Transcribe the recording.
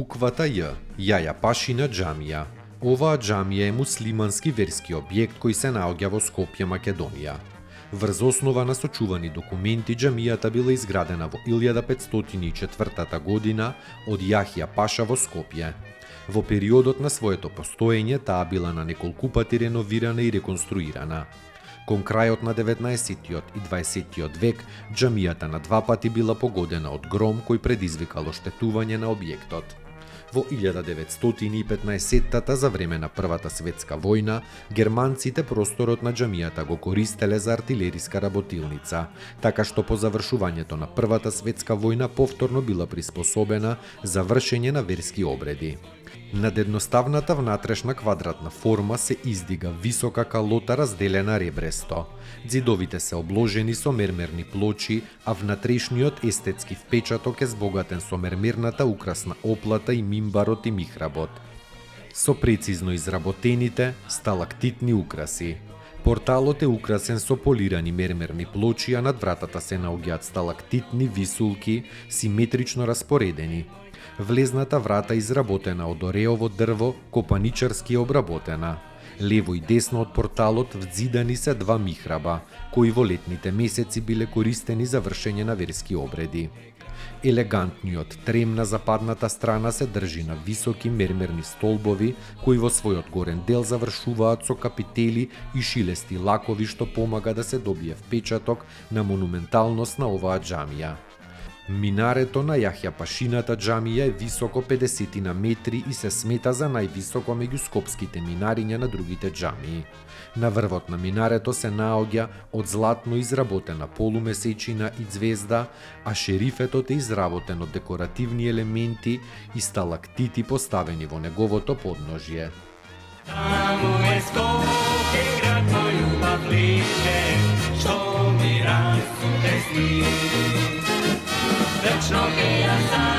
буквата Ј, Јаја Пашина џамија. Оваа џамија е муслимански верски објект кој се наоѓа во Скопје, Македонија. Врз основа на сочувани документи, џамијата била изградена во 1504 година од Јахја Паша во Скопје. Во периодот на своето постоење таа била на неколку пати реновирана и реконструирана. Кон крајот на 19-тиот и 20-тиот век, џамијата на два пати била погодена од гром кој предизвикал оштетување на објектот. Во 1915-та, за време на Првата светска војна, германците просторот на џамијата го користеле за артилериска работилница, така што по завршувањето на Првата светска војна повторно била приспособена за вршење на верски обреди. Над едноставната внатрешна квадратна форма се издига висока калота разделена ребресто. Ѕидовите се обложени со мермерни плочи, а внатрешниот естетски впечаток е збогатен со мермерната украсна оплата и мимбарот и михработ. Со прецизно изработените сталактитни украси. Порталот е украсен со полирани мермерни плочи, а над вратата се наоѓаат сталактитни висулки, симетрично распоредени. Влезната врата изработена од ореово дрво, копаничарски обработена. Лево и десно од порталот вдзидани се два михраба, кои во летните месеци биле користени за вршење на верски обреди. Елегантниот трем на западната страна се држи на високи мермерни столбови, кои во својот горен дел завршуваат со капители и шилести лакови, што помага да се добие впечаток на монументалност на оваа џамија. Минарето на Јахја Пашината џамија е високо 50 на метри и се смета за највисоко меѓу скопските минариња на другите џамии. На врвот на минарето се наоѓа од златно изработена полумесечина и ѕвезда, а шерифетот е изработен од декоративни елементи и сталактити поставени во неговото подножје. Таму е Скопје, град мој убав лише, што ми расте сни. Вечно ќе ја